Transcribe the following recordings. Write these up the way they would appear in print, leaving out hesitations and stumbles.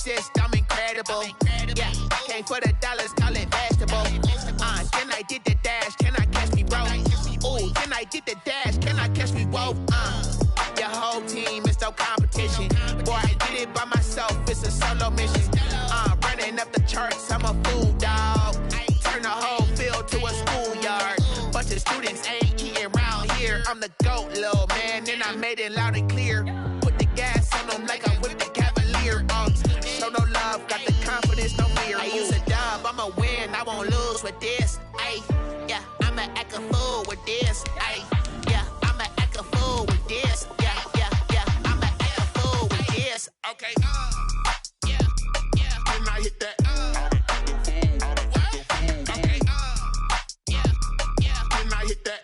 assist, I'm incredible. Yeah, came for the dollars, call it vegetable. Then I did the dash, can I catch me, bro? Ooh, then I did the dash, can I catch me, whoa? Your whole team is no competition. Boy, I did it by myself, it's a solo mission. Running up the charts, I'm a fool, dog. Turn the whole field to a schoolyard. Bunch of students ain't eating round here. I'm the GOAT, little man, and I made it loud and clear. Put the gas on them like I'm with the Cavalier. Show no love, got the confidence, no fear. I use a dub, I'ma win, I won't lose with this. Ay, yeah, I'ma act a fool with this. Ay, yeah, I'ma act a fool with this. Yeah, yeah, yeah, I'ma act a fool with this. Okay, yeah, yeah, can I hit that? Okay, yeah, yeah, can I hit that?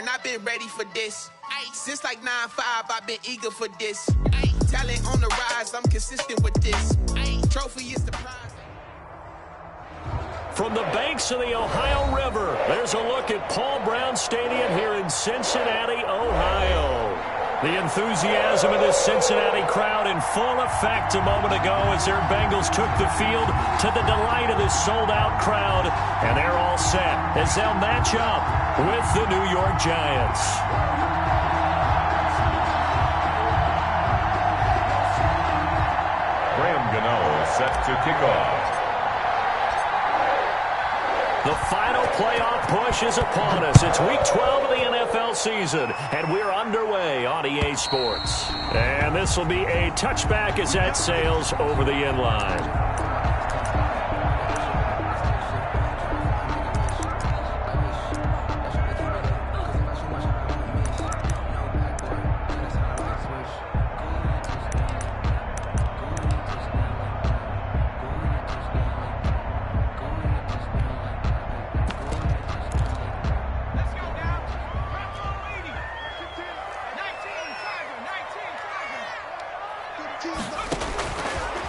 I've been ready for this. Since like 9-5, I've been eager for this. Talent on the rise, I'm consistent with this. Trophy is the prize. From the banks of the Ohio River, there's a look at Paul Brown Stadium here in Cincinnati, Ohio. The enthusiasm of this Cincinnati crowd in full effect a moment ago as their Bengals took the field to the delight of this sold-out crowd. And they're all set as they'll match up with the New York Giants. Graham Gano set to kick off. The final playoff push is upon us. It's Week 12 of the NFL season, and we're underway on EA Sports. And this will be a touchback as that sails over the end line.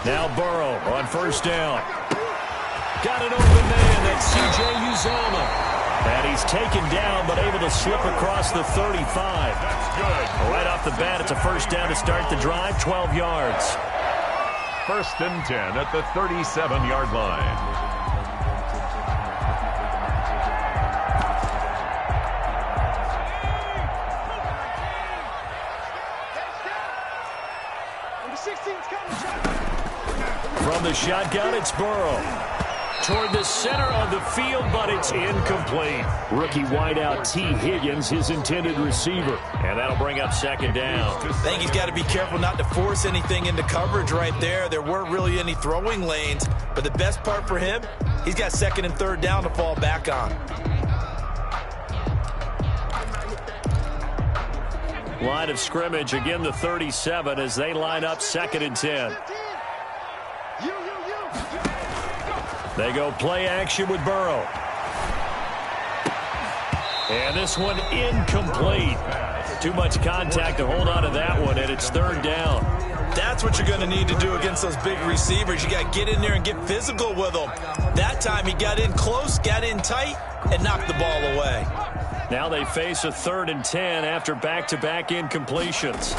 Now Burrow on first down. Got an open man, that's C.J. Uzomah. And he's taken down, but able to slip across the 35. That's good. Right off the bat, it's a first down to start the drive, 12 yards. 1st and 10 at the 37-yard line. From the shotgun, it's Burrow. Toward the center of the field, but it's incomplete. Rookie wideout T. Higgins, his intended receiver. And that'll bring up second down. I think he's got to be careful not to force anything into coverage right there. There weren't really any throwing lanes. But the best part for him, he's got 2nd and 3rd down to fall back on. Line of scrimmage, again the 37 as they line up 2nd and 10. They go play action with Burrow. And this one incomplete. Too much contact to hold on to that one, and it's 3rd down. That's what you're going to need to do against those big receivers. You got to get in there and get physical with them. That time he got in close, got in tight, and knocked the ball away. Now they face a 3rd and 10 after back-to-back incompletions.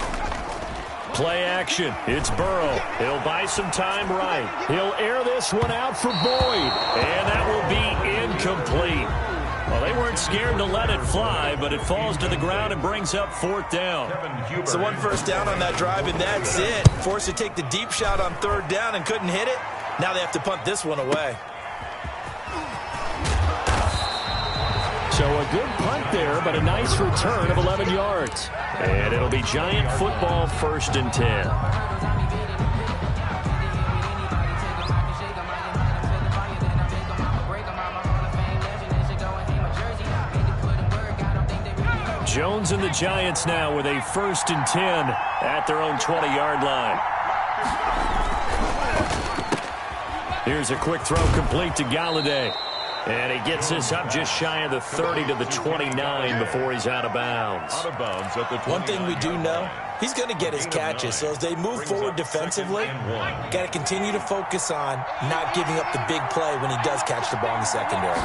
Play action. It's Burrow. He'll buy some time right. He'll air this one out for Boyd. And that will be incomplete. Well, they weren't scared to let it fly, but it falls to the ground and brings up 4th down. So 1 first down on that drive, and that's it. Forced to take the deep shot on 3rd down and couldn't hit it. Now they have to punt this one away. So a good punt there, but a nice return of 11 yards. And it'll be Giant football 1st and 10. Jones and the Giants now with a 1st and 10 at their own 20-yard line. Here's a quick throw complete to Galladay. And he gets this up just shy of the 30 to the 29 before he's out of bounds. Out of bounds at the 29. One thing we do know, He's going to get his catches. So as they move forward defensively, got to continue to focus on not giving up the big play when he does catch the ball in the secondary.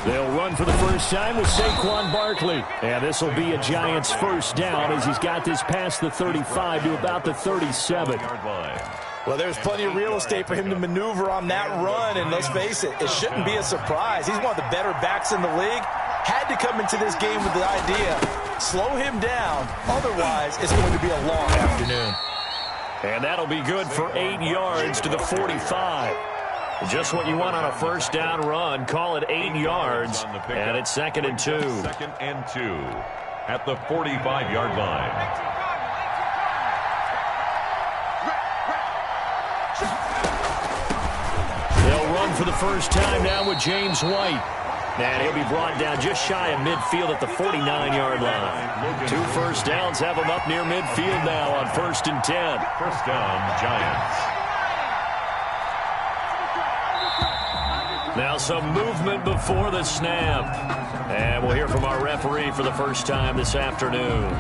They'll run for the first time with Saquon Barkley. And this will be a Giants first down as he's got this past the 35 to about the 37. Well, there's plenty of real estate for him to maneuver on that run, and let's face it, it shouldn't be a surprise. He's one of the better backs in the league. Had to come into this game with the idea, slow him down, otherwise it's going to be a long afternoon. And that'll be good for 8 yards to the 45. Just what you want on a first down run. Call it 8 yards, and it's 2nd and 2. 2nd and 2 at the 45-yard line. They'll run for the first time now with James White. And he'll be brought down just shy of midfield at the 49-yard line. 2 first downs have him up near midfield now on 1st and 10. First down, Giants. Now some movement before the snap. And we'll hear from our referee for the first time this afternoon.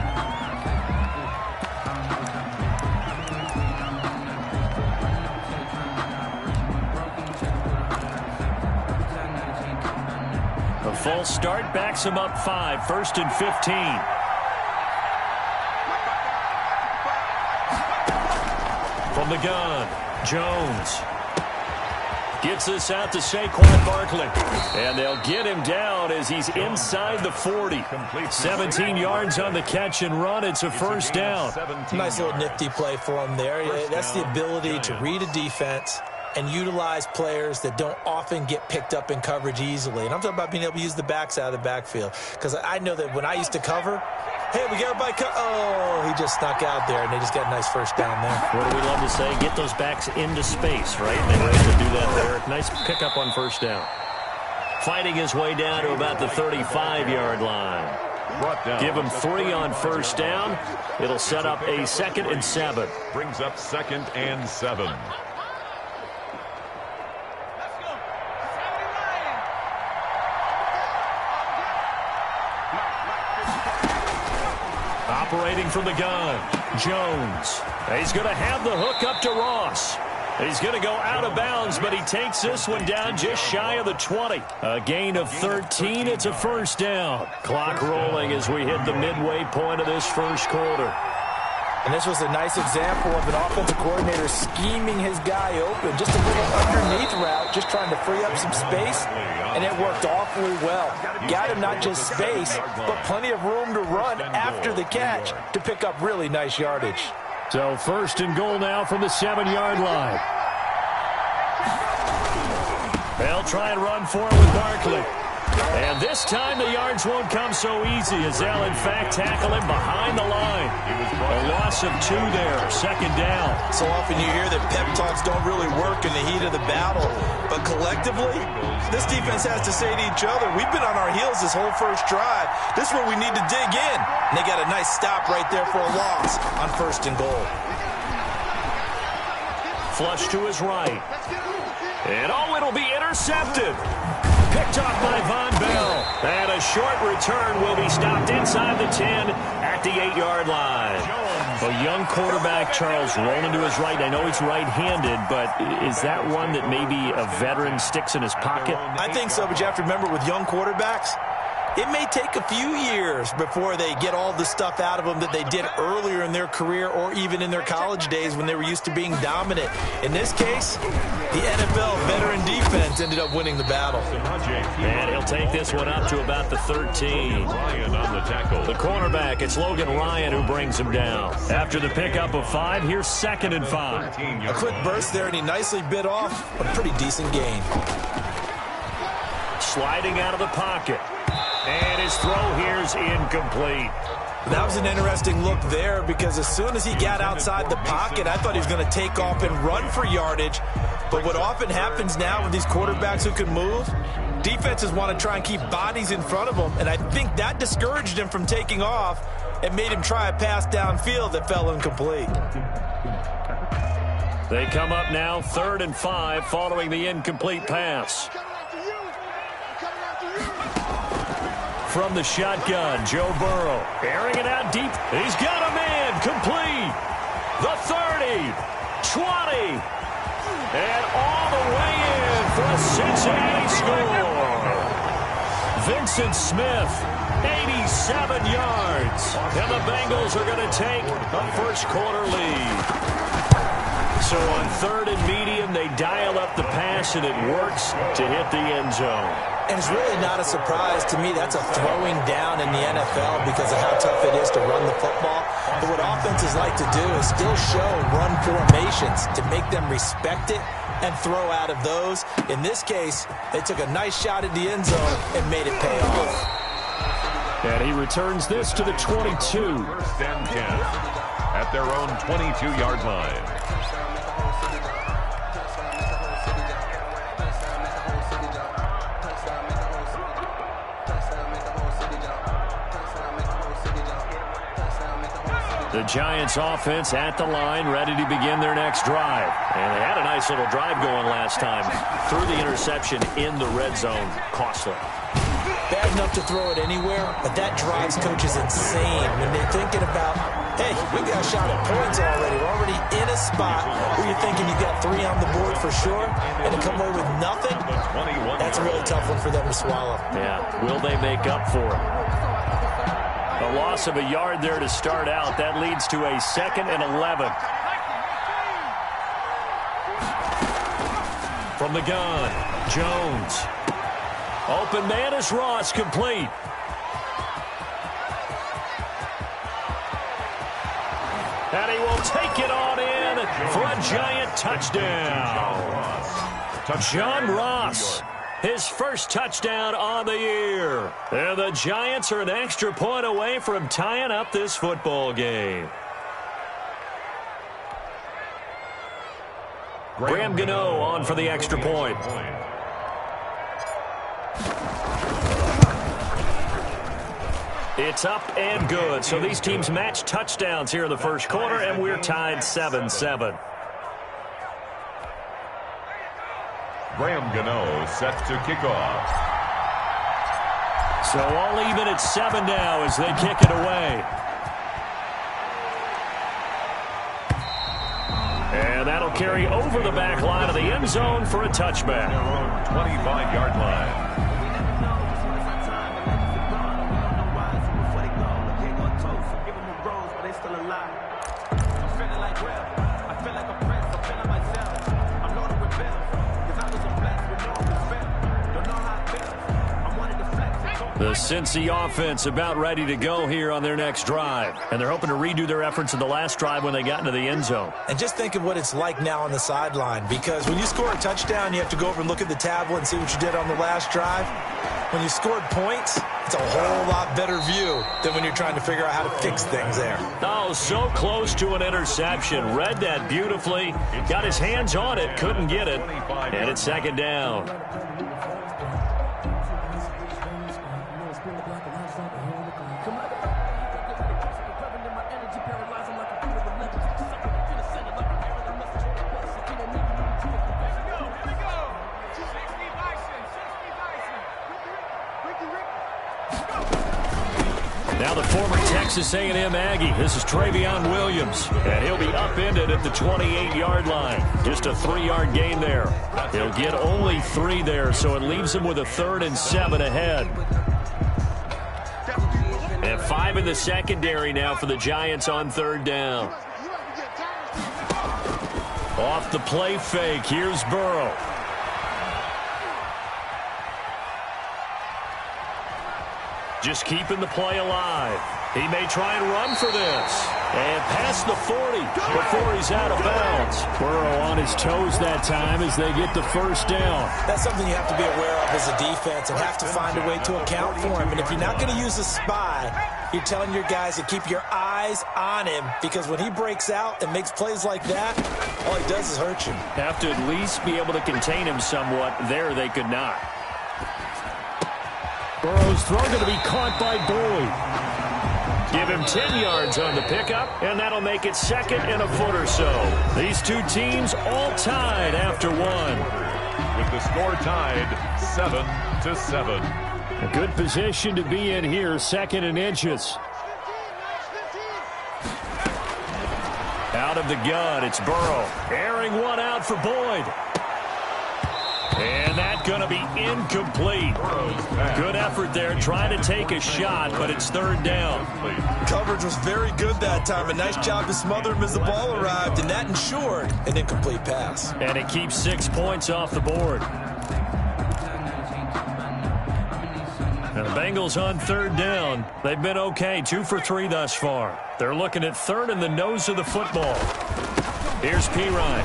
A false start backs him up 5. 1st and 15. From the gun, Jones. Gets this out to Saquon Barkley. And they'll get him down as he's inside the 40. 17 yards on the catch and run. It's a first down. Nice little nifty play for him there. That's the ability to read a defense and utilize players that don't often get picked up in coverage easily. And I'm talking about being able to use the backs out of the backfield. Because I know that when I used to cover, hey, we got everybody oh, he just snuck out there, and they just got a nice first down there. What do we love to say? Get those backs into space, right? They were able to do that there. Nice pickup on first down. Fighting his way down to about the 35-yard line. Give him 3 on first down. It'll set up a 2nd and 7. Brings up 2nd and 7. Operating from the gun, Jones. He's going to have the hook up to Ross. He's going to go out of bounds, but he takes this one down just shy of the 20. A gain of 13. It's a first down. Clock rolling as we hit the midway point of this first quarter. And this was a nice example of an offensive coordinator scheming his guy open. Just a little underneath route, just trying to free up some space, and it worked awfully well. Got him not just space, but plenty of room to run after the catch to pick up really nice yardage. So 1st and goal now from the 7-yard line. They'll try and run for it with Barkley. And this time the yards won't come so easy as they'll, in fact, tackle him behind the line. A loss of 2 there, 2nd down. So often you hear that pep talks don't really work in the heat of the battle. But collectively, this defense has to say to each other, we've been on our heels this whole first drive. This is where we need to dig in. And they got a nice stop right there for a loss on 1st and goal. Flush to his right. And it'll be intercepted. Picked off by Von Bell. And a short return will be stopped inside the 10 at the 8-yard line. A young quarterback, Charles, rolling to his right. I know he's right-handed, but is that one that maybe a veteran sticks in his pocket? I think so, but you have to remember with young quarterbacks, it may take a few years before they get all the stuff out of them that they did earlier in their career or even in their college days when they were used to being dominant. In this case, the NFL veteran defense ended up winning the battle. And he'll take this one up to about the 13. Ryan on the tackle. The cornerback, it's Logan Ryan who brings him down. After the pickup of 5, here's 2nd and 5. A quick burst there, and he nicely bit off a pretty decent gain. Sliding out of the pocket. And his throw here's incomplete. That was an interesting look there because as soon as he got outside the pocket, I thought he was going to take off and run for yardage. But what often happens now with these quarterbacks who can move, defenses want to try and keep bodies in front of them. And I think that discouraged him from taking off and made him try a pass downfield that fell incomplete. They come up now 3rd and 5 following the incomplete pass. from the shotgun. Joe Burrow airing it out deep. He's got a man. Complete. The 30. 20. And all the way in for a Cincinnati score. Vincent Smith, 87 yards. And the Bengals are going to take a first-quarter lead. So on third and medium, they dial up the pass, and it works to hit the end zone. And it's really not a surprise to me. That's a throwing down in the NFL because of how tough it is to run the football. But what offenses like to do is still show run formations to make them respect it and throw out of those. In this case, they took a nice shot at the end zone and made it pay off. And he returns this to the 22. First and 10 at their own 22-yard line. The Giants offense at the line, ready to begin their next drive. And they had a nice little drive going last time. Threw the interception in the red zone. Costly. Bad enough to throw it anywhere, but that drives coaches insane when they're thinking about, hey, we got a shot at points already. We're already in a spot where you're thinking you got 3 on the board for sure, and to come away with nothing, that's a really tough one for them to swallow. Yeah, will they make up for it? A loss of a yard there to start out. That leads to a 2nd and 11. From the gun, Jones. Open man is Ross, complete. And he will take it on in for a Giant touchdown. John Ross. His first touchdown on the year. And the Giants are an extra point away from tying up this football game. Graham Gano on for the extra point. It's up and good. So these teams match touchdowns here in the first quarter, and we're tied 7-7. Graham Gano set to kick off. So all even at 7 now as they kick it away. And that'll carry over the back line of the end zone for a touchback. 25-yard line. The Cincy offense about ready to go here on their next drive. And they're hoping to redo their efforts in the last drive when they got into the end zone. And just think of what it's like now on the sideline, because when you score a touchdown, you have to go over and look at the tablet and see what you did on the last drive. When you scored points, it's a whole lot better view than when you're trying to figure out how to fix things there. Oh, so close to an interception. Read that beautifully. Got his hands on it, couldn't get it. And it's 2nd down. Now the former Texas A&M Aggie. This is Travion Williams. And he'll be upended at the 28-yard line. Just a 3-yard gain there. He'll get only 3 there, so it leaves him with a 3rd and 7 ahead. And 5 in the secondary now for the Giants on 3rd down. Off the play fake, here's Burrow. Just keeping the play alive. He may try and run for this. And past the 40 before he's out of bounds. Burrow on his toes that time as they get the first down. That's something you have to be aware of as a defense and have to find a way to account for him. And if you're not going to use a spy, you're telling your guys to keep your eyes on him, because when he breaks out and makes plays like that, all he does is hurt you. Have to at least be able to contain him somewhat. There they could not. Burrow's throw going to be caught by Boyd. Give him 10 yards on the pickup, and that'll make it 2nd and a foot or so. These two teams all tied after 1. With the score tied 7-7. A good position to be in here, 2nd and inches. Out of the gun, it's Burrow. Airing one out for Boyd. And that's going to be incomplete. Good effort there, trying to take a shot, but it's 3rd down. Coverage was very good that time. A nice job to smother him as the ball arrived, and that ensured an incomplete pass. And it keeps 6 points off the board. Now the Bengals on 3rd down. They've been okay, 2 for 3 thus far. They're looking at 3rd in the nose of the football. Here's Pirine.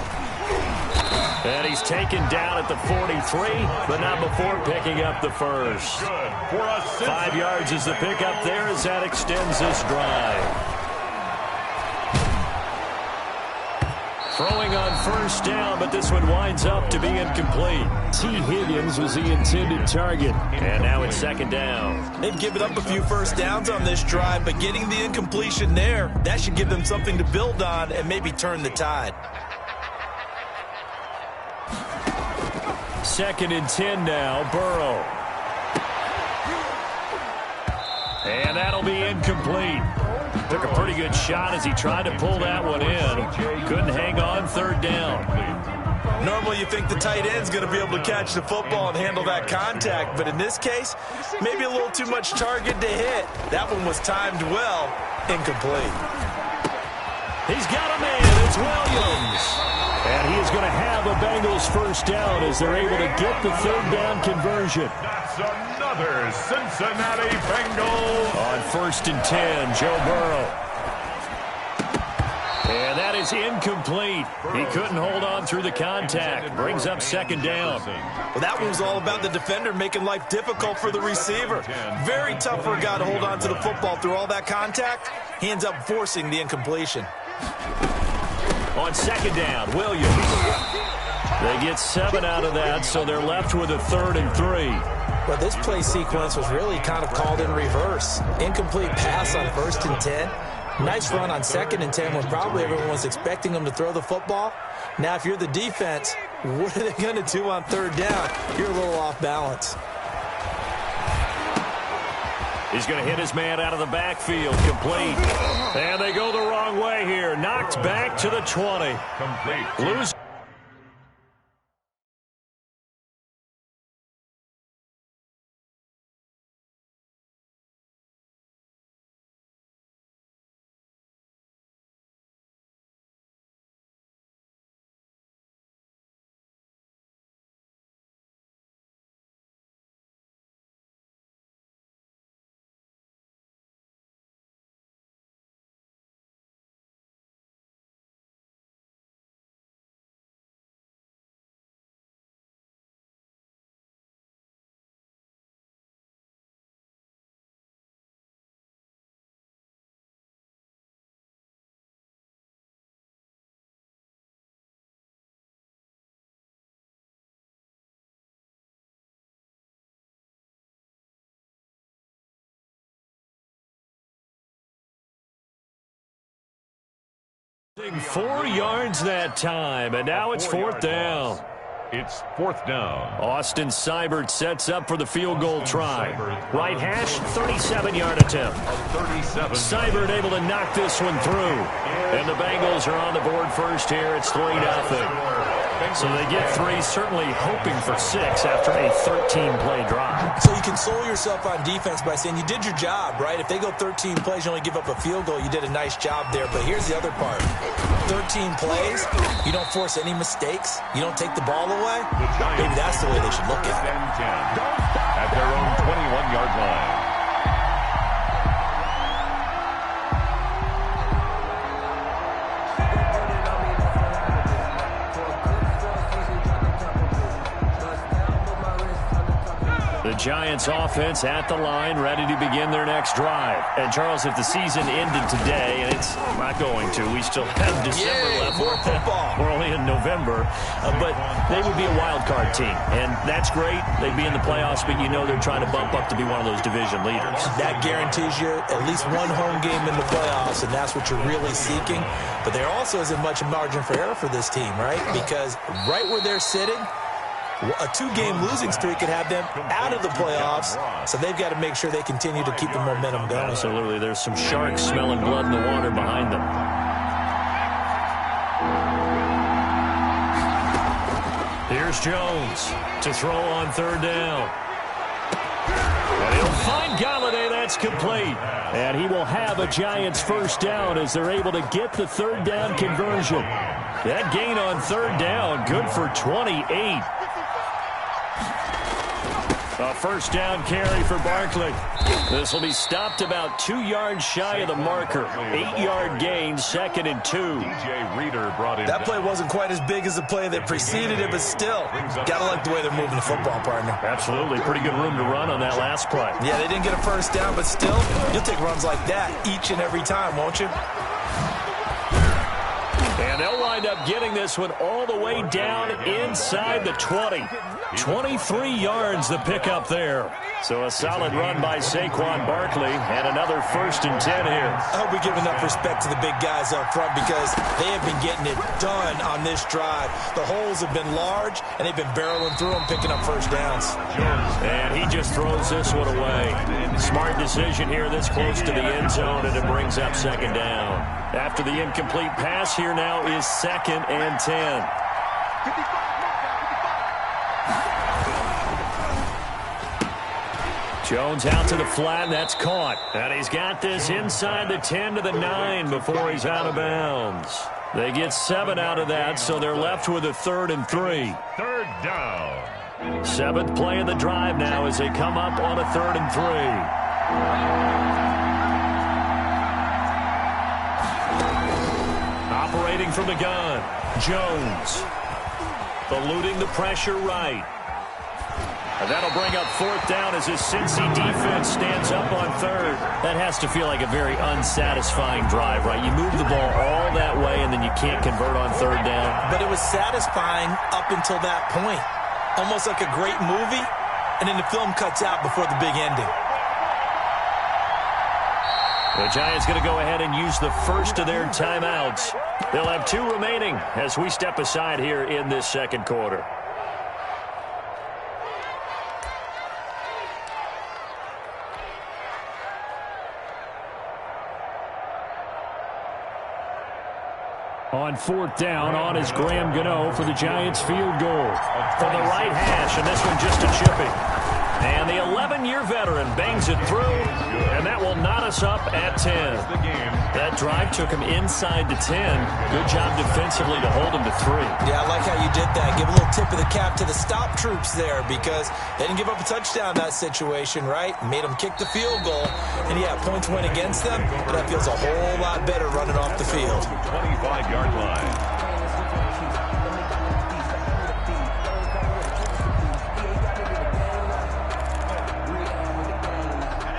And he's taken down at the 43, but not before picking up the first. 5 yards is the pickup there as that extends this drive. Throwing on 1st down, but this one winds up to be incomplete. T. Higgins was the intended target. And now it's 2nd down. They've given up a few 1st downs on this drive, but getting the incompletion there, that should give them something to build on and maybe turn the tide. 2nd and 10 now, Burrow. And that'll be incomplete. Took a pretty good shot as he tried to pull that one in. Couldn't hang on, 3rd down. Normally you think the tight end's going to be able to catch the football and handle that contact, but in this case, maybe a little too much target to hit. That one was timed well, incomplete. He's got a man, it's Williams. And he is going to have a Bengals 1st down as they're able to get the 3rd down conversion. That's another Cincinnati Bengals. On 1st and 10, Joe Burrow. And that is incomplete. He couldn't hold on through the contact. Brings up 2nd down. Well, that one was all about the defender making life difficult for the receiver. Very tough for a guy to hold on to the football through all that contact. He ends up forcing the incompletion. On 2nd down, Williams. They get 7 out of that, so they're left with a 3rd and 3. Well, this play sequence was really kind of called in reverse. Incomplete pass on 1st and 10. Nice run on 2nd and 10 when probably everyone was expecting them to throw the football. Now, if you're the defense, what are they going to do on 3rd down? You're a little off balance. He's going to hit his man out of the backfield, complete. And they go the wrong way here. Knocked back to the 20. Complete. Lose. Losing 4 yards that time, and now it's 4th down. It's 4th down. Austin Seibert sets up for the field goal try. Right hash, 37-yard attempt. 37. Seibert able to knock this one through. And the Bengals are on the board first here. It's 3-0. So they get 3, certainly hoping for 6 after a 13-play drive. So you console yourself on defense by saying you did your job, right? If they go 13 plays, you only give up a field goal, you did a nice job there. But here's the other part. 13 plays, you don't force any mistakes, you don't take the ball away. Maybe that's the way they should look at it. At their own 21-yard line. The Giants offense at the line, ready to begin their next drive. And Charles, if the season ended today, and it's not going to, we still have December left. More football. We're only in November, but they would be a wild card team, and that's great. They'd be in the playoffs, but you know they're trying to bump up to be one of those division leaders. That guarantees you at least one home game in the playoffs, and that's what you're really seeking. But there also isn't much margin for error for this team, right? Because right where they're sitting, A 2-game losing streak could have them out of the playoffs, so they've got to make sure they continue to keep the momentum going. Absolutely. There's some sharks smelling blood in the water behind them. Here's Jones to throw on third down. And he'll find Galladay. That's complete. And he will have a Giants first down as they're able to get the third down conversion. That gain on third down, good for 28. A first down carry for Barkley. This will be stopped about 2 yards shy of the marker. 8-yard gain, 2nd and 2. DJ Reader brought in. That play wasn't quite as big as the play that preceded it, but still, gotta like the way they're moving the football, partner. Absolutely. Pretty good room to run on that last play. Yeah, they didn't get a first down, but still, you'll take runs like that each and every time, won't you? And they'll wind up getting this one all the way down inside the 20. 23 yards the pickup there. So a solid run by Saquon Barkley and another 1st and 10 here. I hope we give enough respect to the big guys up front because they have been getting it done on this drive. The holes have been large, and they've been barreling through them, picking up first downs. And he just throws this one away. Smart decision here this close to the end zone, and it brings up 2nd down. After the incomplete pass, here now is 2nd and 10. Jones out to the flat, and that's caught. And he's got this inside the 10 to the 9 before he's out of bounds. They get 7 out of that, so they're left with a 3rd and 3. Third down. 7th play of the drive now as they come up on a 3rd and 3. Operating from the gun, Jones. Eluding the pressure right. And that'll bring up 4th down as his Cincy defense stands up on 3rd. That has to feel like a very unsatisfying drive, right? You move the ball all that way, and then you can't convert on 3rd down. But it was satisfying up until that point. Almost like a great movie, and then the film cuts out before the big ending. The Giants going to go ahead and use the first of their timeouts. They'll have 2 remaining as we step aside here in this 2nd quarter. On 4th down, on is Graham Gano for the Giants field goal. From the right hash, and this one just a chipping. And the 11-year veteran bangs it through, and that will knot us up at 10. That drive took him inside the 10. Good job defensively to hold him to 3. Yeah, I like how you did that. Give a little tip of the cap to the stop troops there because they didn't give up a touchdown in that situation, right? Made them kick the field goal. And, yeah, points went against them, but that feels a whole lot better running off the field. 25-yard line.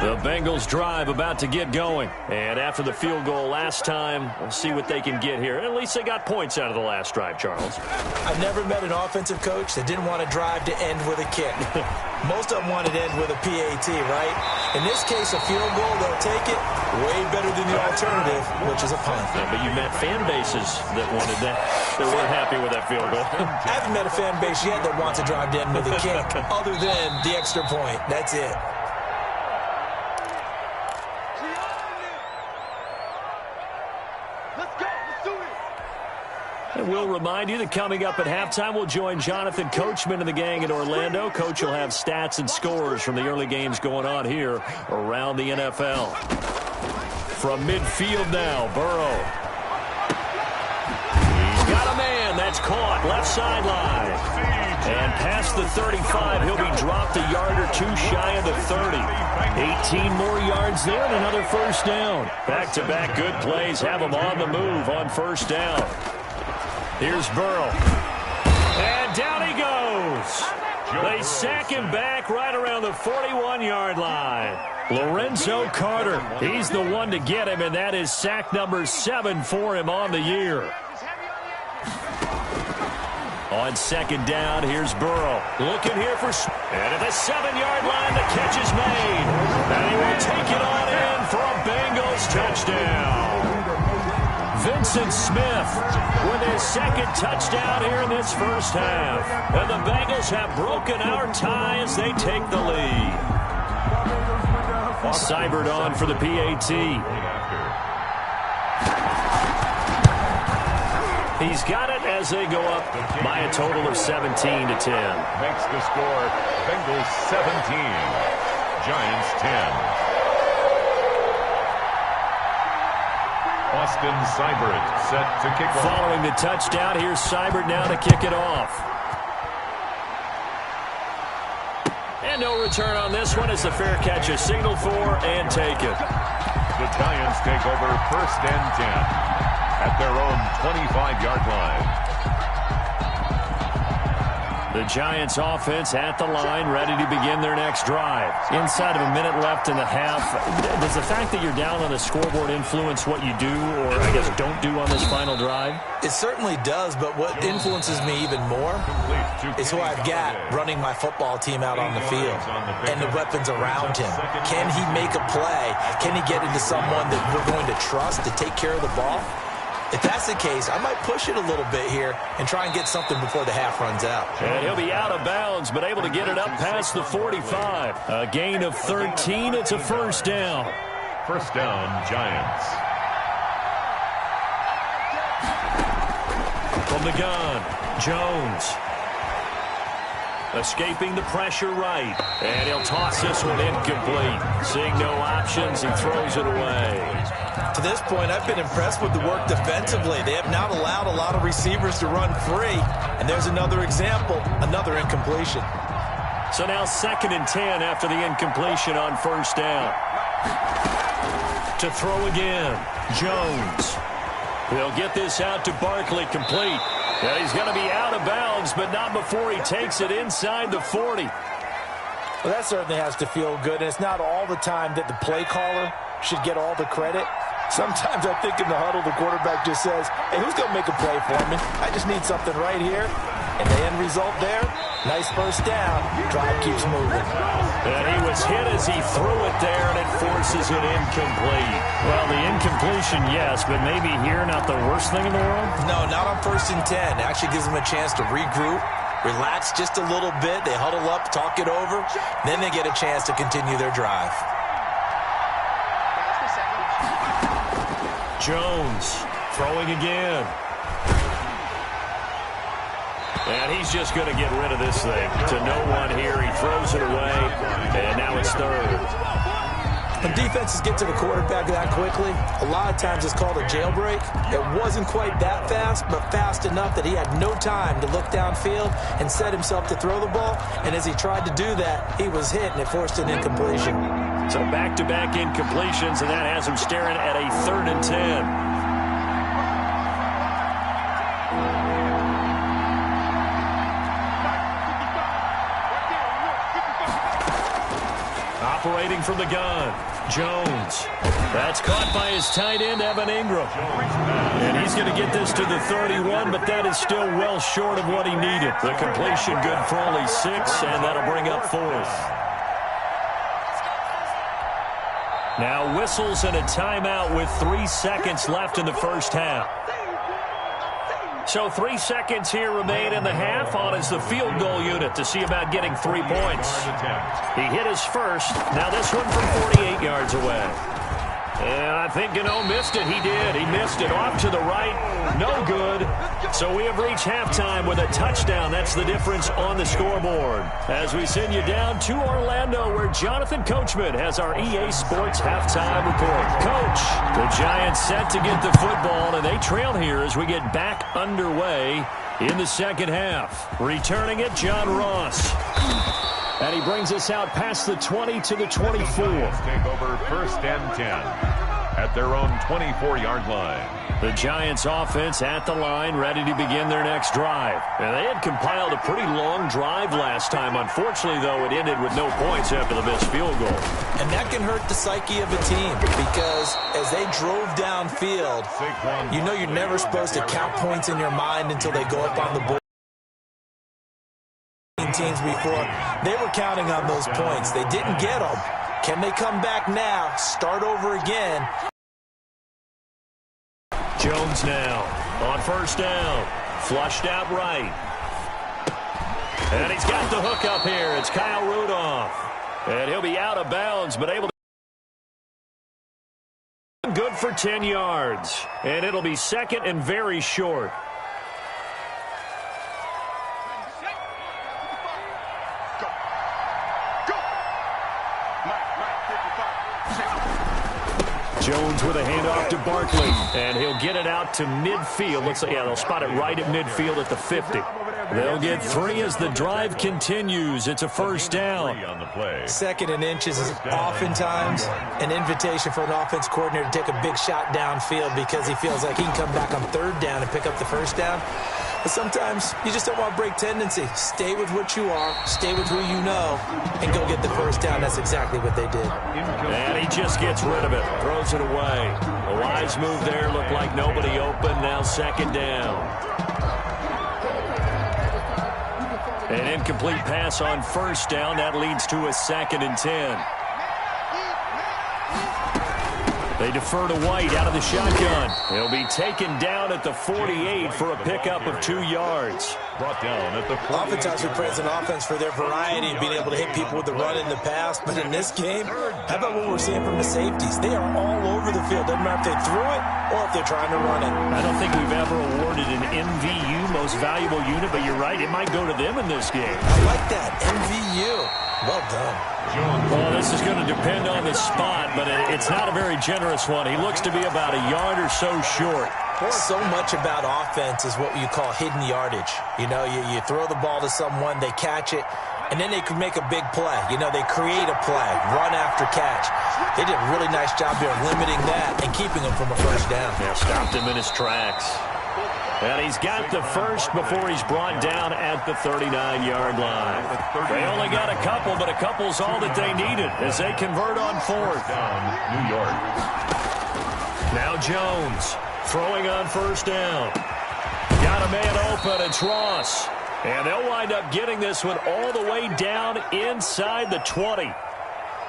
The Bengals drive about to get going. And after the field goal last time, we'll see what they can get here. At least they got points out of the last drive, Charles. I've never met an offensive coach that didn't want to drive to end with a kick. Most of them wanted to end with a PAT, right? In this case, a field goal, they'll take it way better than the alternative, which is a punt. Yeah, but you met fan bases that wanted that. They weren't happy with that field goal. I haven't met a fan base yet that wants to drive to end with a kick other than the extra point. That's it. And we'll remind you that coming up at halftime, we'll join Jonathan Coachman and the gang in Orlando. Coach will have stats and scores from the early games going on here around the NFL. From midfield now, Burrow. He's got a man. That's caught. Left sideline. And past the 35, he'll be dropped a yard or 2 shy of the 30. 18 more yards there and another first down. Back-to-back good plays have him on the move on first down. Here's Burrow. And down he goes. They sack him back right around the 41-yard line. Lorenzo Carter, he's the one to get him, and that is sack number 7 for him on the year. On second down, here's Burrow. Looking here for... And at the 7-yard line, the catch is made. And he will take it on in for a Bengals touchdown. Vincent Smith with his second touchdown here in this first half. And the Bengals have broken our tie as they take the lead. Seibert on for the PAT. He's got it as they go up by a total of 17-10. Makes the score Bengals 17, Giants 10. Austin Seibert set to kick off. Following the touchdown, here's Seibert now to kick it off. And no return on this one as the fair catch is signaled for and taken. The Giants take over 1st and 10 at their own 25-yard line. The Giants offense at the line, ready to begin their next drive. Inside of a minute left in the half, does the fact that you're down on the scoreboard influence what you do, or I guess don't do on this final drive? It certainly does, but what influences me even more is who I've got running my football team out on the field and the weapons around him. Can he make a play? Can he get into someone that we're going to trust to take care of the ball? If that's the case, I might push it a little bit here and try and get something before the half runs out. And he'll be out of bounds, but able to get it up past the 45. A gain of 13. It's a first down. First down, Giants. From the gun, Jones. Escaping the pressure right. And he'll toss this one incomplete. Seeing no options, he throws it away. To this point, I've been impressed with the work defensively. They have not allowed a lot of receivers to run free. And there's another example, another incompletion. So now 2nd and 10 after the incompletion on first down. To throw again, Jones. He'll get this out to Barkley, complete. And he's going to be out of bounds, but not before he takes it inside the 40. Well, that certainly has to feel good. And it's not all the time that the play caller should get all the credit. Sometimes I think in the huddle, the quarterback just says, hey, who's going to make a play for me? I just need something right here. And the end result there, nice first down. Drive keeps moving. And he was hit as he threw it there, and it forces it incomplete. Well, the incompletion, yes, but maybe here not the worst thing in the world? No, not on 1st and 10. It actually gives them a chance to regroup, relax just a little bit. They huddle up, talk it over. Then they get a chance to continue their drive. Jones throwing again. And he's just going to get rid of this thing to no one here. He throws it away, and now it's 3rd. When defenses get to the quarterback that quickly, a lot of times it's called a jailbreak. It wasn't quite that fast, but fast enough that he had no time to look downfield and set himself to throw the ball. And as he tried to do that, he was hit, and it forced an incompletion. So back-to-back incompletions, and that has him staring at a 3rd and 10. Operating from the gun, Jones. That's caught by his tight end, Evan Ingram. And he's going to get this to the 31, but that is still well short of what he needed. The completion good for only 6, and that'll bring up 4th. Now whistles and a timeout with 3 seconds left in the first half. So 3 seconds here remain in the half. On is the field goal unit to see about getting 3 points. He hit his first. Now this one from 48 yards away. And I think Gano missed it. He did. He missed it off to the right. No good. So we have reached halftime with a touchdown. That's the difference on the scoreboard. As we send you down to Orlando, where Jonathan Coachman has our EA Sports halftime report. Coach, the Giants set to get the football, and they trail here as we get back underway in the second half. Returning it, John Ross. And he brings us out past the 20 to the 24. Take over 1st and 10 at their own 24-yard line. The Giants offense at the line, ready to begin their next drive. And they had compiled a pretty long drive last time. Unfortunately, though, it ended with no points after the missed field goal. And that can hurt the psyche of a team because as they drove downfield, you know you're never supposed to count points in your mind until they go up on the board. Teams before, they were counting on those points. They didn't get them. Can they come back now, start over again, Jones now on first down. Flushed out right. And he's got the hook up here. It's Kyle Rudolph. And he'll be out of bounds, but able to. Good for 10 yards. And it'll be second and very short. Jones with a handoff to Barkley, and he'll get it out to midfield. Looks like, yeah, they'll spot it right at midfield at the 50. They'll get 3 as the drive continues. It's a first down. Second and inches is oftentimes an invitation for an offense coordinator to take a big shot downfield because he feels like he can come back on third down and pick up the first down. But sometimes you just don't want to break tendency. Stay with what you are, stay with who you know, and go get the first down. That's exactly what they did. And he just gets rid of it, throws it away. A wise move there, looked like nobody open, now second down. An incomplete pass on first down, that leads to a second and 10. They defer to White out of the shotgun. He'll be taken down at the 48 for a pickup of 2 yards. Brought down at the 48. Oftentimes we praise an offense for their variety of being able to hit people with the run in the pass. But in this game, how about what we're seeing from the safeties? They are all over the field. Doesn't matter if they threw it or if they're trying to run it. I don't think we've ever awarded an MVU, most valuable unit, but you're right, it might go to them in this game. I like that, MVU. Well done. Well, this is going to depend on the spot, but it's not a very generous one. He looks to be about a yard or so short. So much about offense is what you call hidden yardage. You know, you throw the ball to someone, they catch it, and then they can make a big play. You know, they create a play, run after catch. They did a really nice job there limiting that and keeping him from a first down. Yeah, stopped him in his tracks. And he's got the first before he's brought down at the 39-yard line. They only got a couple, but a couple's all that they needed as they convert on fourth. New York. Now Jones throwing on first down. Got a man open. It's Ross. And they'll wind up getting this one all the way down inside the 20.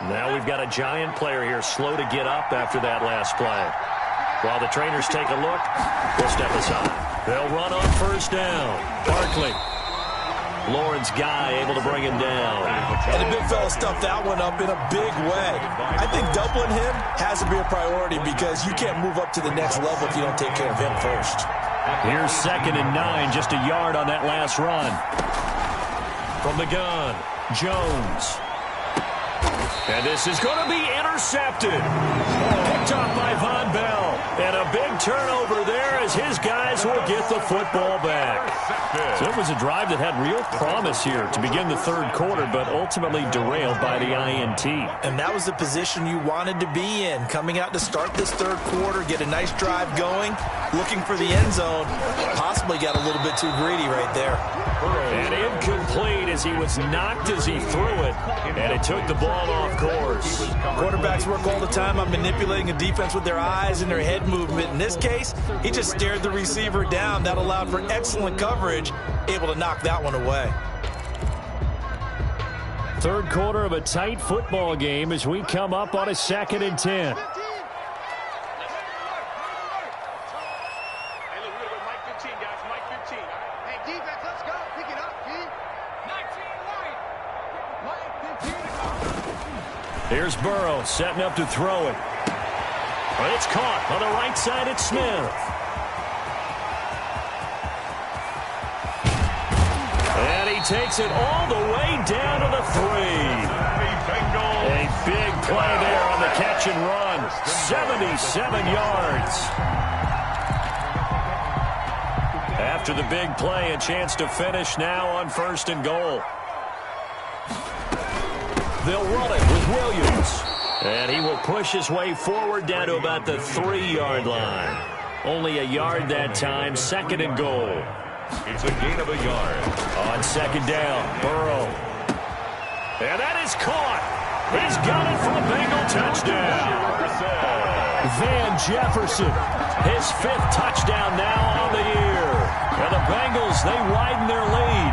Now we've got a giant player here slow to get up after that last play. While the trainers take a look, we'll step aside. They'll run on first down. Barkley. Lawrence Guy able to bring him down. And the big fella stuffed that one up in a big way. I think doubling him has to be a priority because you can't move up to the next level if you don't take care of him first. Here's second and 9, just a yard on that last run. From the gun, Jones. And this is going to be intercepted. Picked off by Von Bell. And a big turnover there as his guys will get the football back. So it was a drive that had real promise here to begin the third quarter, but ultimately derailed by the INT. And that was the position you wanted to be in. Coming out to start this third quarter, get a nice drive going, looking for the end zone. Possibly got a little bit too greedy right there. And incomplete as he was knocked as he threw it. And it took the ball off course. Quarterbacks work all the time on manipulating a defense with their eyes and their head movement. In this case, he just stared the receiver down. That allowed for excellent coverage, able to knock that one away. Third quarter of a tight football game as we come up on a second and 10. Here's Burrow setting up to throw it. But it's caught on the right side. It's Smith. And he takes it all the way down to the 3. A big play there on the catch and run. 77 yards. After the big play, a chance to finish now on first and goal. They'll run it with Williams. And he will push his way forward down to about the 3-yard line. Only a yard that time, second and goal. It's a gain of a yard. On second down, Burrow. And that is caught. He's got it for a Bengal touchdown. Van Jefferson, his 5th touchdown now on the year. And the Bengals, they widen their lead.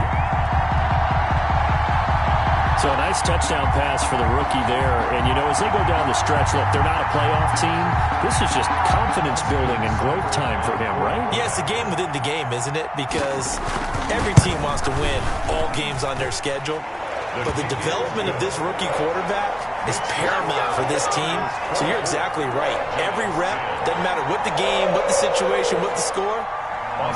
So a nice touchdown pass for the rookie there. And, you know, as they go down the stretch, look, they're not a playoff team. This is just confidence building and growth time for him, right? Yeah, it's a game within the game, isn't it? Because every team wants to win all games on their schedule. But the development of this rookie quarterback is paramount for this team. So you're exactly right. Every rep, doesn't matter what the game, what the situation, what the score,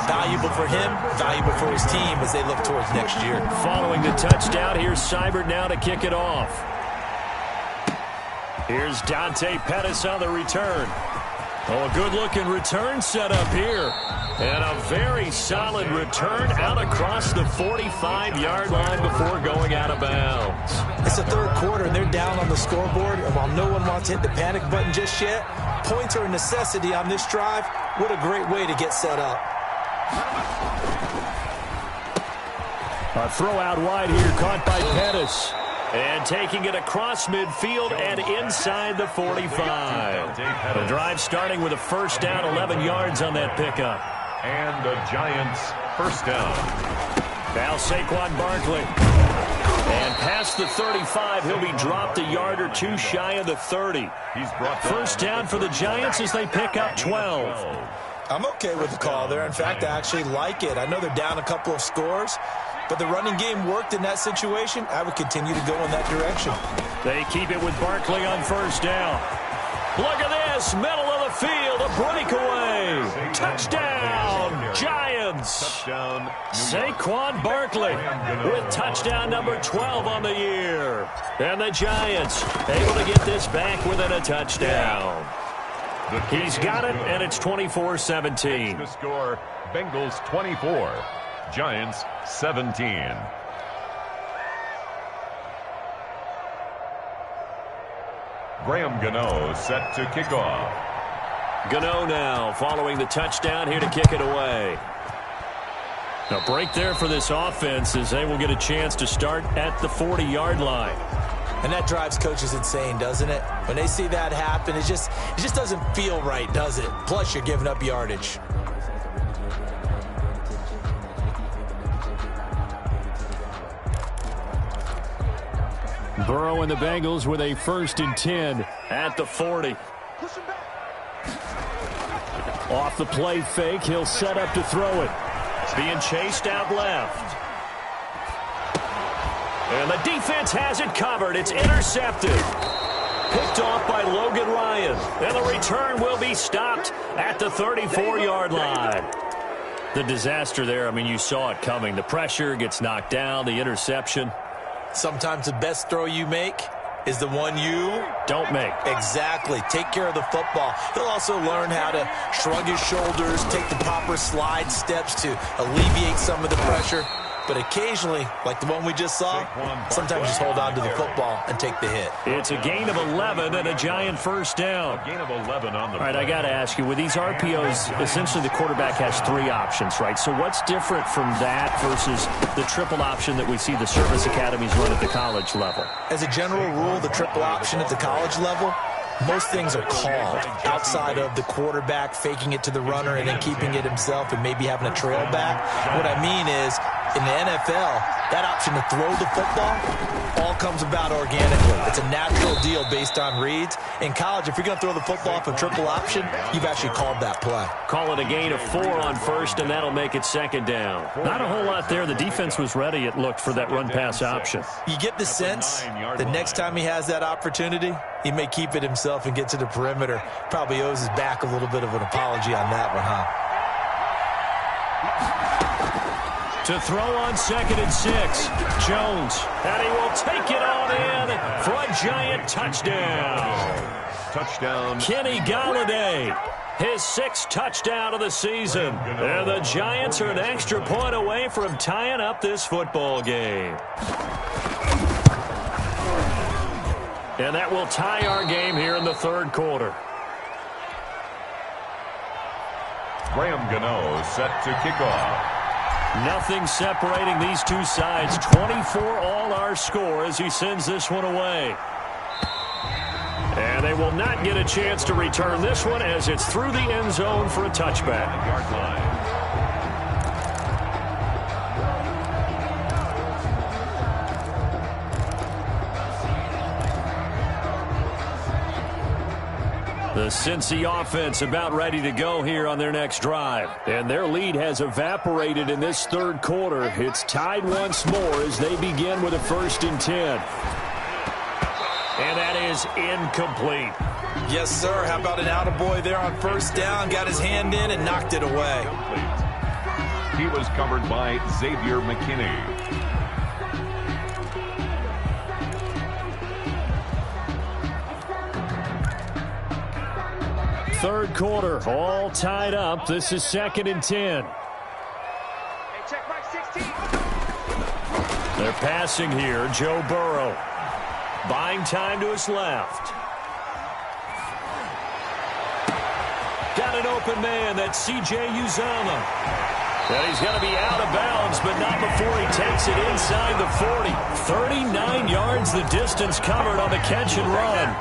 valuable for him, valuable for his team as they look towards next year. Following the touchdown, here's Seibert now to kick it off. Here's Dante Pettis on the return. Oh, a good-looking return set up here. And a very solid return out across the 45-yard line before going out of bounds. It's the third quarter, and they're down on the scoreboard. And while no one wants to hit the panic button just yet, points are a necessity on this drive. What a great way to get set up. A throw out wide here, caught by Pettis. And taking it across midfield and inside the 45. The drive starting with a first down, 11 yards on that pickup. And the Giants first down. Now Saquon Barkley. And past the 35, he'll be dropped a yard or two shy of the 30. First down for the Giants as they pick up 12. I'm okay with the call there. In fact, I actually like it. I know they're down a couple of scores, but the running game worked in that situation. I would continue to go in that direction. They keep it with Barkley on first down. Look at this, middle of the field, a breakaway. Touchdown, Giants. Touchdown, Saquon Barkley with touchdown number 12 on the year. And the Giants able to get this back within a touchdown. He's got it, and it's 24-17. The score, Bengals 24, Giants 17. Graham Gano set to kick off. Gano now following the touchdown here to kick it away. A break there for this offense as they will get a chance to start at the 40-yard line. And that drives coaches insane, doesn't it? When they see that happen, it just doesn't feel right, does it? Plus, you're giving up yardage. Burrow and the Bengals with a 1st and 10 at the 40. Off the play fake, he'll set up to throw it. Being chased out left. And the defense has it covered. It's intercepted. Picked off by Logan Ryan. And the return will be stopped at the 34-yard line. The disaster there, I mean, you saw it coming. The pressure gets knocked down, the interception. Sometimes the best throw you make is the one you don't make. Exactly. Take care of the football. He'll also learn how to shrug his shoulders, take the proper slide steps to alleviate some of the pressure. But occasionally, like the one we just saw, sometimes just hold on to the football and take the hit. It's a gain of 11 and a Giant first down. A gain of 11 on the All right, I got to ask you, with these RPOs, essentially the quarterback has 3 options, right? So what's different from that versus the triple option that we see the service academies run at the college level? As a general rule, the triple option at the college level, most things are called outside of the quarterback faking it to the runner and then keeping it himself and maybe having a trail back. What I mean is, in the NFL, that option to throw the football all comes about organically. It's a natural deal based on reads. In college, if you're going to throw the football off a triple option, you've actually called that play. Call it a gain of 4 on first, and that'll make it 2nd down. Not a whole lot there. The defense was ready, it looked, for that run-pass option. You get the sense the next time he has that opportunity, he may keep it himself and get to the perimeter. Probably owes his back a little bit of an apology on that one, huh? To throw on 2nd and 6, Jones, and he will take it on in for a Giant touchdown. Touchdown. Kenny Golladay, his 6th touchdown of the season. And the Giants are an extra point away from tying up this football game. And that will tie our game here in the 3rd quarter. Graham Gano set to kick off. Nothing separating these two sides. 24 all our score as he sends this one away. And they will not get a chance to return this one as it's through the end zone for a touchback. Yard line. The Cincy offense about ready to go here on their next drive. And their lead has evaporated in this third quarter. It's tied once more as they begin with a 1st and 10. And that is incomplete. Yes, sir. How about an attaboy there on 1st down? Got his hand in and knocked it away. He was covered by Xavier McKinney. Third quarter, all tied up. This is 2nd and 10. They're passing here. Joe Burrow buying time to his left. Got an open man. That's C.J. Uzomah. And he's going to be out of bounds, but not before he takes it inside the 40. 39 yards the distance covered on the catch and run.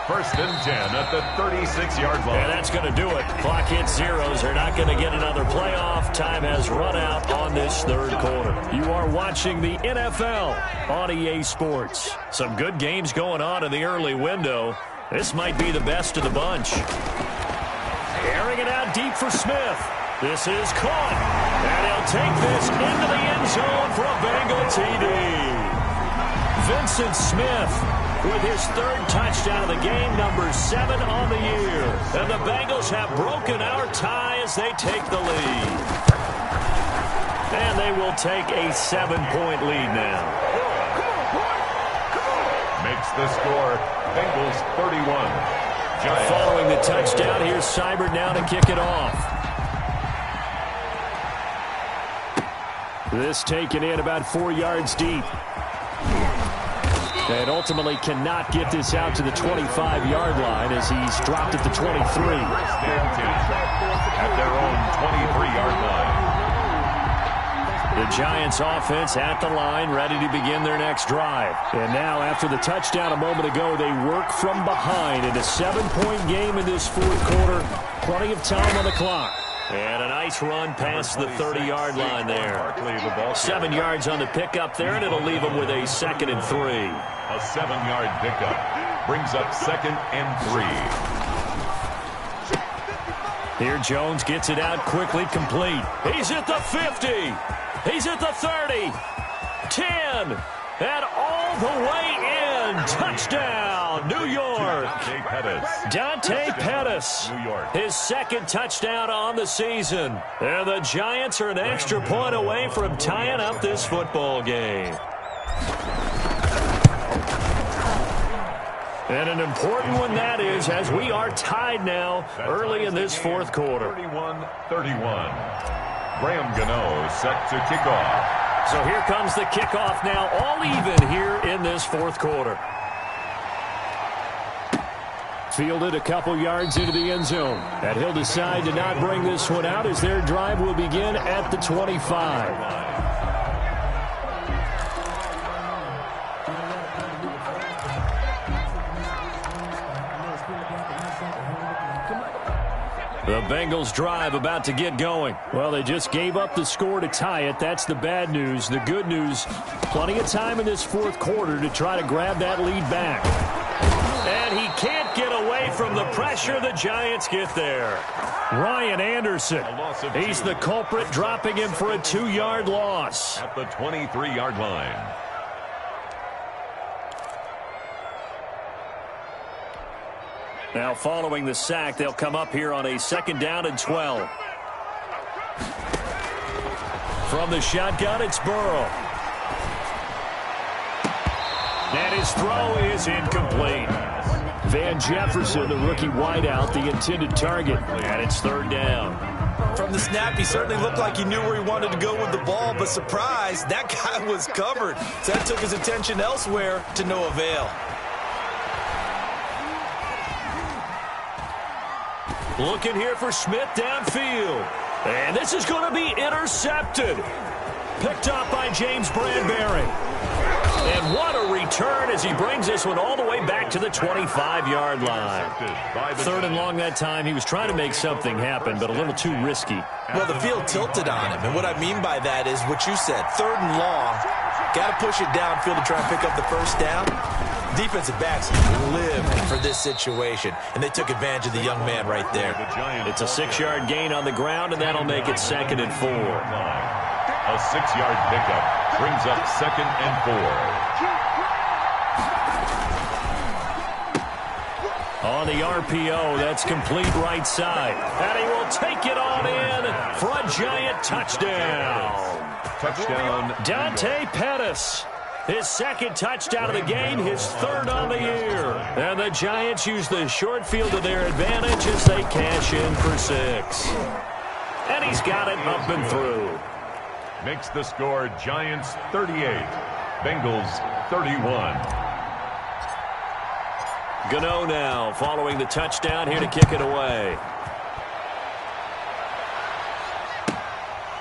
1st and 10 at the 36-yard line. And that's going to do it. Clock hits zeros. They're not going to get another playoff. Time has run out on this third quarter. You are watching the NFL on EA Sports. Some good games going on in the early window. This might be the best of the bunch. Airing it out deep for Smith. This is caught. And he'll take this into the end zone for a Bengal TD. Vincent Smith with his 3rd touchdown of the game, number 7 on the year. And the Bengals have broken our tie as they take the lead. And they will take a 7-point lead now. Makes the score Bengals 31. Giants. Following the touchdown, here's Seibert now to kick it off. This taken in about 4 yards deep. And ultimately cannot get this out to the 25-yard line as he's dropped at the 23. At their own 23-yard line. The Giants offense at the line, ready to begin their next drive. And now, after the touchdown a moment ago, they work from behind in a 7-point game in this 4th quarter. Plenty of time on the clock. And a nice run past the 30-yard line there. 7 yards on the pickup there, and it'll leave them with a 2nd and 3. A 7-yard pickup brings up 2nd and 3. Here Jones gets it out quickly, complete. He's at the 50. He's at the 30. 10. And all the way in. Touchdown, New York. Dante Pettis. New York. His 2nd touchdown on the season. And the Giants are an extra point away from tying up this football game. And an important one that is, as we are tied now early in this 4th quarter. 31-31. Graham Gano set to kick off. So here comes the kickoff now, all even here in this 4th quarter. Fielded a couple yards into the end zone. And he'll decide to not bring this one out as their drive will begin at the 25. The Bengals drive about to get going. Well, they just gave up the score to tie it. That's the bad news. The good news, plenty of time in this 4th quarter to try to grab that lead back. And he can't get away from the pressure. The Giants get there. Ryan Anderson, he's the culprit, dropping him for a 2-yard loss. At the 23-yard line. Now following the sack, they'll come up here on a 2nd down and 12. From the shotgun, it's Burrow. And his throw is incomplete. Van Jefferson, the rookie wideout, the intended target. And it's 3rd down. From the snap, he certainly looked like he knew where he wanted to go with the ball, but surprise, that guy was covered. So that took his attention elsewhere to no avail. Looking here for Smith downfield. And this is going to be intercepted. Picked up by James Bradbury. And what a return as he brings this one all the way back to the 25-yard line. 3rd and long that time. He was trying to make something happen, but a little too risky. Well, the field tilted on him. And what I mean by that is what you said. 3rd and long. Got to push it downfield to try and pick up the 1st down. Defensive backs live for this situation, and they took advantage of the young man right there. It's a 6-yard gain on the ground, and that'll make it 2nd and 4. A 6-yard pickup brings up 2nd and 4. On the RPO, that's complete right side. And he will take it on in for a giant touchdown. Touchdown. Dante Pettis. His 2nd touchdown of the game, his 3rd on the year. And the Giants use the short field to their advantage as they cash in for 6. And he's got it up and through. Makes the score Giants 38, Bengals 31. Gano now following the touchdown here to kick it away.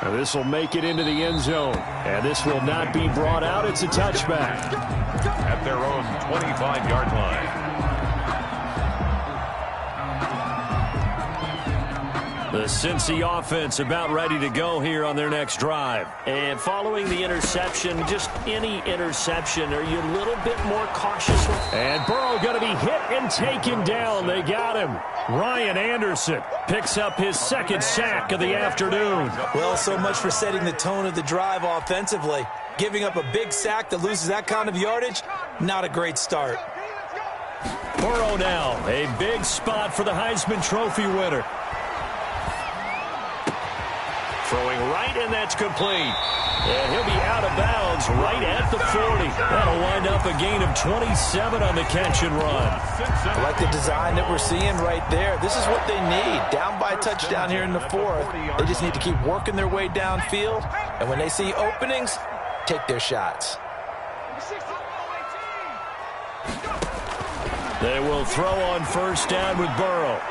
And this will make it into the end zone. And this will not be brought out. It's a touchback. At their own 25-yard line. The Cincy offense about ready to go here on their next drive. And following the interception, just any interception, are you a little bit more cautious? And Burrow going to be hit and taken down. They got him. Ryan Anderson picks up his 2nd sack of the afternoon. Well, so much for setting the tone of the drive offensively. Giving up a big sack that loses that kind of yardage, not a great start. Burrow now, a big spot for the Heisman Trophy winner. Throwing right, and that's complete. And he'll be out of bounds right at the 40. That'll wind up a gain of 27 on the catch and run. I like the design that we're seeing right there. This is what they need. Down by a touchdown here in the 4th. They just need to keep working their way downfield. And when they see openings, take their shots. They will throw on 1st down with Burrow.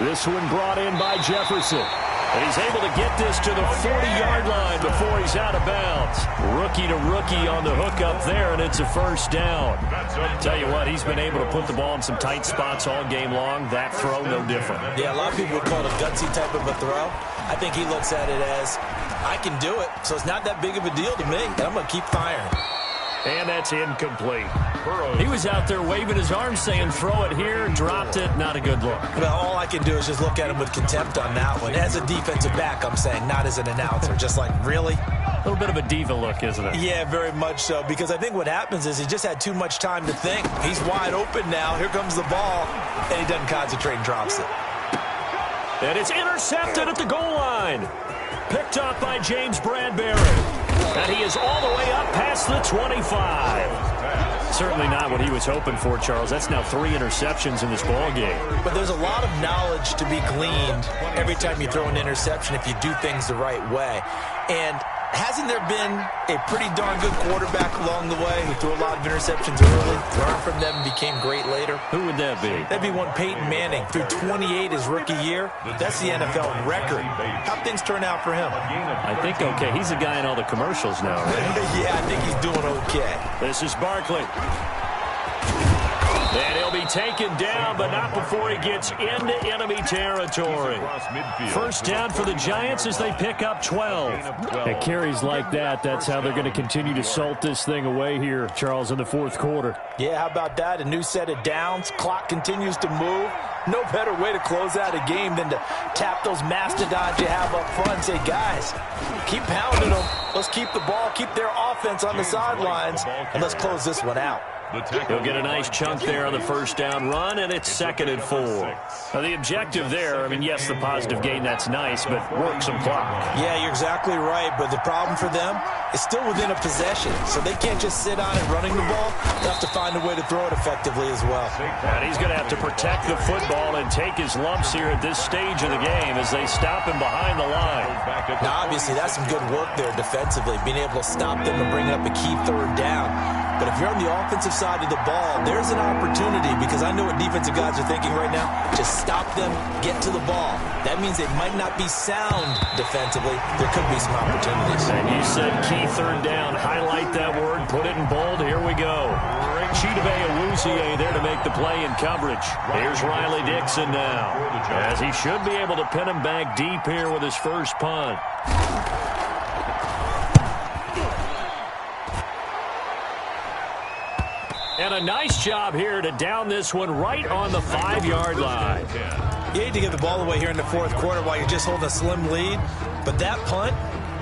This one brought in by Jefferson. And he's able to get this to the 40-yard line before he's out of bounds. Rookie to rookie on the hook up there, and it's a 1st down. Tell you what, he's been able to put the ball in some tight spots all game long. That throw, no different. Yeah, a lot of people would call it a gutsy type of a throw. I think he looks at it as, I can do it, so it's not that big of a deal to me, and I'm going to keep firing. And that's incomplete. He was out there waving his arms saying, throw it here, dropped it, not a good look. Well, all I can do is just look at him with contempt on that one. As a defensive back, I'm saying, not as an announcer. Just like, really? A little bit of a diva look, isn't it? Yeah, very much so, because I think what happens is he just had too much time to think. He's wide open now. Here comes the ball, and he doesn't concentrate and drops it. And it's intercepted at the goal line. Picked off by James Bradbury. And he is all the way up past the 25. Certainly not what he was hoping for, Charles. That's now 3 interceptions in this ball game. But there's a lot of knowledge to be gleaned every time you throw an interception if you do things the right way. And hasn't there been a pretty darn good quarterback along the way who threw a lot of interceptions early, learned from them, and became great later? Who would that be? That'd be one Peyton Manning. Threw 28 his rookie year. That's the NFL record. How'd things turn out for him? I think okay. He's a guy in all the commercials now, right? Yeah, I think he's doing okay. This is Barkley. And he'll be taken down, but not before he gets into enemy territory. 1st down for the Giants as they pick up 12. At carries like that, that's how they're going to continue to salt this thing away here, Charles, in the 4th quarter. Yeah, how about that? A new set of downs. Clock continues to move. No better way to close out a game than to tap those mastodons you have up front and say, guys, keep pounding them. Let's keep the ball, keep their offense on the sidelines, and let's close this one out. He'll get a nice chunk there on the 1st down run, and it's 2nd and 4. Now, the objective there, I mean, yes, the positive gain, that's nice, but work some clock. Yeah, you're exactly right, but the problem for them is still within a possession, so they can't just sit on it running the ball. They have to find a way to throw it effectively as well. And he's going to have to protect the football and take his lumps here at this stage of the game as they stop him behind the line. Now, obviously, that's some good work there defensively, being able to stop them and bring up a key 3rd down. But if you're on the offensive side of the ball, there's an opportunity, because I know what defensive guys are thinking right now. Just stop them, get to the ball. That means they might not be sound defensively. There could be some opportunities. And you said key 3rd down. Highlight that word, put it in bold. Here we go. Chidobe Awuzie there to make the play in coverage. Here's Riley Dixon now, as he should be able to pin him back deep here with his 1st punt. And a nice job here to down this one right on the 5-yard line. You hate to give the ball away here in the fourth quarter while you're just holding a slim lead, but that punt,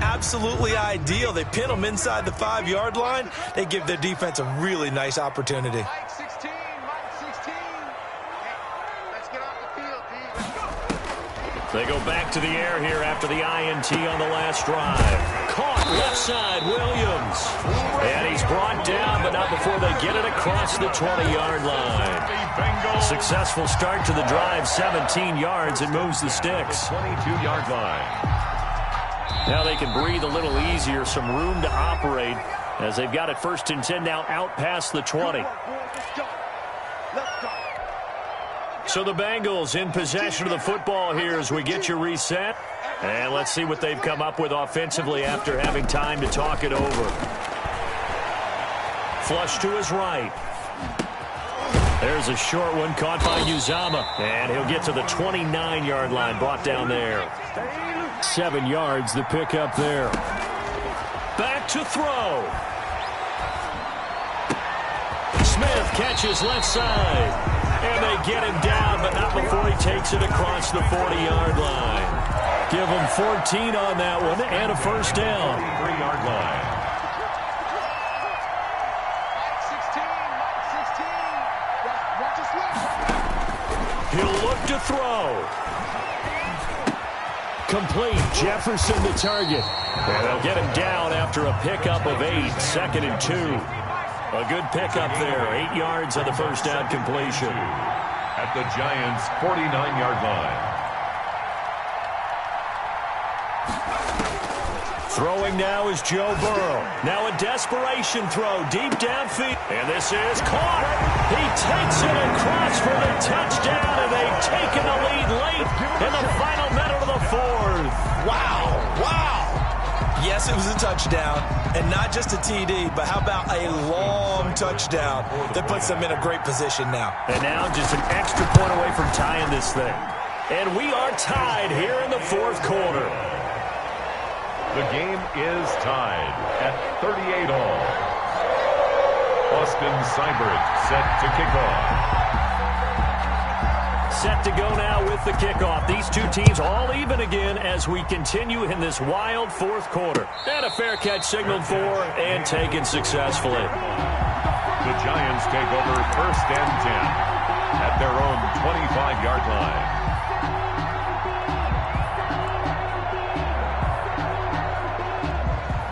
absolutely ideal. They pin them inside the 5-yard line. They give their defense a really nice opportunity. They go back to the air here after the INT on the last drive. Caught left side, Williams. And he's brought down, but not before they get it across the 20-yard line. Successful start to the drive, 17 yards. It moves the sticks. 22-yard line. Now they can breathe a little easier, some room to operate as they've got it 1st and 10 now out past the 20. So the Bengals in possession of the football here as we get you reset. And let's see what they've come up with offensively after having time to talk it over. Flush to his right. There's a short one caught by Uzama. And he'll get to the 29-yard line, brought down there. 7 yards, the pickup there. Back to throw. Smith catches left side. And they get him down, but not before he takes it across the 40-yard line. Give him 14 on that one and a first down. 3-yard line. He'll look to throw. Complete. Jefferson the target. And they'll get him down after a pickup of 8, 2nd and 2. A good pickup there. 8 yards on the first down completion. At the Giants' 49-yard line. Throwing now is Joe Burrow. Now a desperation throw deep downfield. And this is caught. He takes it across for the touchdown, and they've taken the lead late in the final minute of the 4th. Wow. Yes, it was a touchdown, and not just a TD, but how about a long touchdown that puts them in a great position now. And now just an extra point away from tying this thing. And we are tied here in the 4th quarter. The game is tied at 38 all. Austin Seibert set to kick off. Set to go now with the kickoff. These two teams all even again as we continue in this wild 4th quarter. And a fair catch signaled for and taken successfully. The Giants take over 1st and 10 at their own 25-yard line.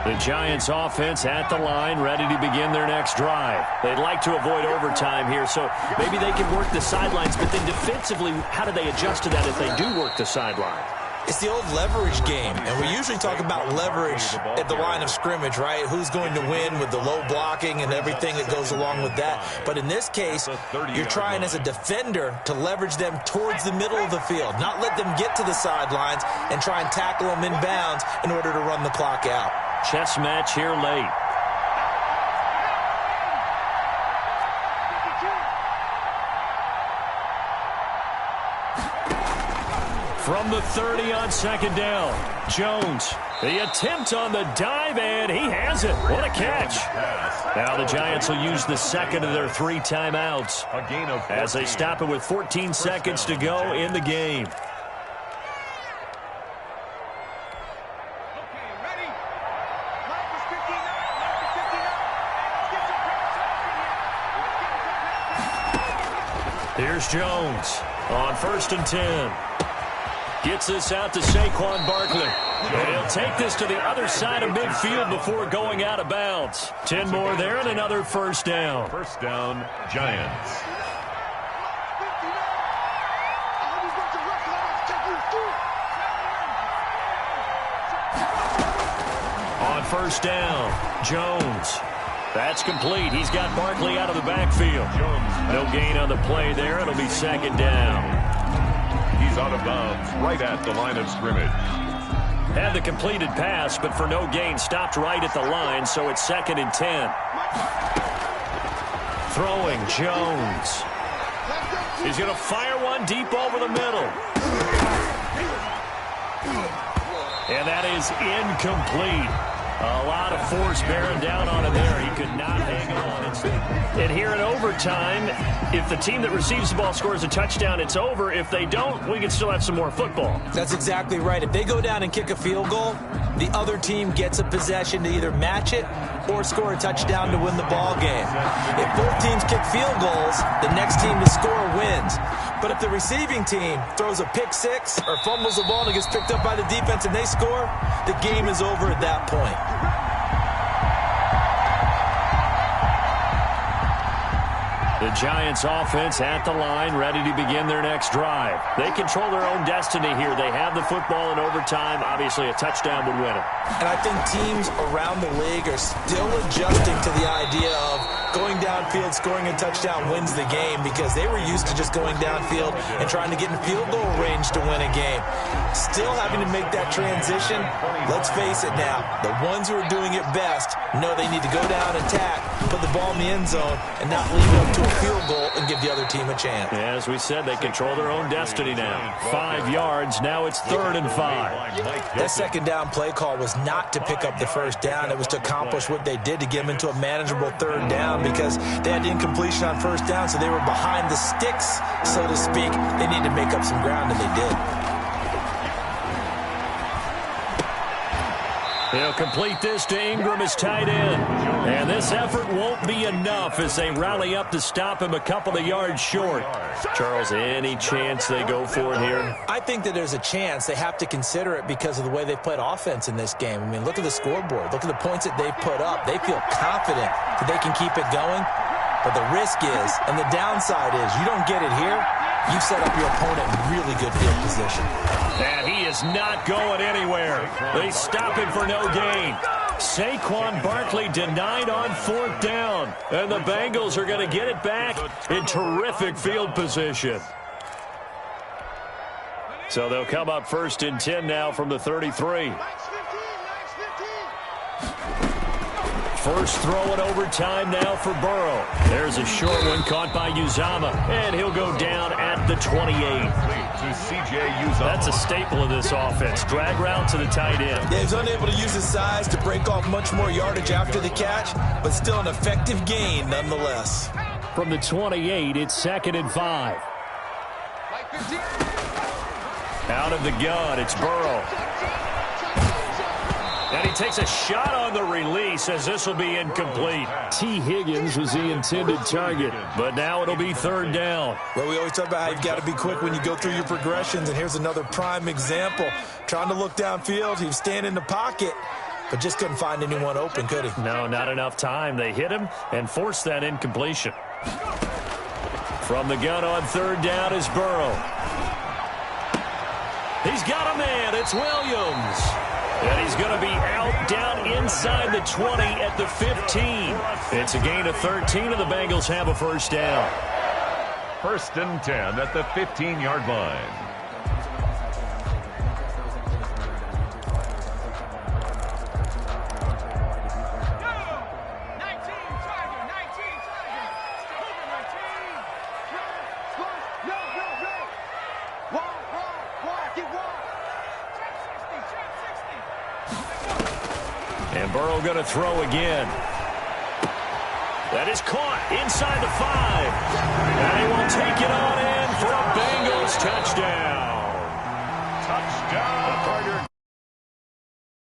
The Giants offense at the line, ready to begin their next drive. They'd like to avoid overtime here, so maybe they can work the sidelines, but then defensively, how do they adjust to that if they do work the sideline? It's the old leverage game, and we usually talk about leverage at the line of scrimmage, right? Who's going to win with the low blocking and everything that goes along with that. But in this case, you're trying as a defender to leverage them towards the middle of the field, not let them get to the sidelines and try and tackle them inbounds in order to run the clock out. Chess match here late. From the 30 on 2nd down, Jones. The attempt on the dive, and he has it. What a catch. Now the Giants will use the 2nd of their 3 timeouts as they stop it with 14 seconds to go in the game. Here's Jones on 1st and 10. Gets this out to Saquon Barkley. And he'll take this to the other side of midfield before going out of bounds. 10 more there and another first down. First down, Giants. On 1st down, Jones. That's complete. He's got Barkley out of the backfield. No gain on the play there. It'll be 2nd down. He's out of bounds right at the line of scrimmage. Had the completed pass, but for no gain, stopped right at the line, so it's 2nd and 10. Throwing, Jones. He's going to fire one deep over the middle. And that is incomplete. A lot of force bearing down on him there. He could not hang on. And here in overtime, if the team that receives the ball scores a touchdown, it's over. If they don't, we can still have some more football. That's exactly right. If they go down and kick a field goal, the other team gets a possession to either match it or score a touchdown to win the ball game. If both teams kick field goals, the next team to score wins. But if the receiving team throws a pick six or fumbles the ball and it gets picked up by the defense and they score, the game is over at that point. The Giants offense at the line, ready to begin their next drive. They control their own destiny here. They have the football in overtime. Obviously, a touchdown would win it. And I think teams around the league are still adjusting to the idea of going downfield, scoring a touchdown wins the game, because they were used to just going downfield and trying to get in field goal range to win a game. Still having to make that transition. Let's face it now, the ones who are doing it best know they need to go down, attack, put the ball in the end zone, and not leave it up to a field goal and give the other team a chance. Yeah, as we said, they control their own destiny now. 5 yards, now it's 3rd and 5. That second down play call was not to pick up the first down. It was to accomplish what they did, to get them into a manageable 3rd down, because they had incompletion on first down, so they were behind the sticks, so to speak. They needed to make up some ground, and they did. He'll complete this to Ingram as tight end. And this effort won't be enough as they rally up to stop him a couple of yards short. Charles, any chance they go for it here? I think that there's a chance. They have to consider it because of the way they played offense in this game. I mean, look at the scoreboard. Look at the points that they put up. They feel confident that they can keep it going. But the risk is, and the downside is, you don't get it here, you've set up your opponent in really good field position. And he is not going anywhere. They stop him for no gain. Saquon Barkley denied on 4th down. And the Bengals are going to get it back in terrific field position. So they'll come up 1st and 10 now from the 33. First throw in overtime now for Burrow. There's a short one caught by Uzama, and he'll go down at the 28. That's a staple of this offense. Drag route to the tight end. Yeah, he's unable to use his size to break off much more yardage after the catch, but still an effective gain nonetheless. From the 28, it's 2nd and 5. Out of the gun, it's Burrow. And he takes a shot on the release as this will be incomplete. T. Higgins was the intended target, but now it'll be 3rd down. Well, we always talk about how you've got to be quick when you go through your progressions, and here's another prime example. Trying to look downfield, he was standing in the pocket, but just couldn't find anyone open, could he? No, not enough time. They hit him and forced that incompletion. From the gun on 3rd down is Burrow. He's got a man. It's Williams. And he's going to be out down inside the 20 at the 15. It's a gain of 13, and the Bengals have a 1st down. 1st and 10 at the 15-yard line. And Burrow going to throw again. That is caught inside the 5. And he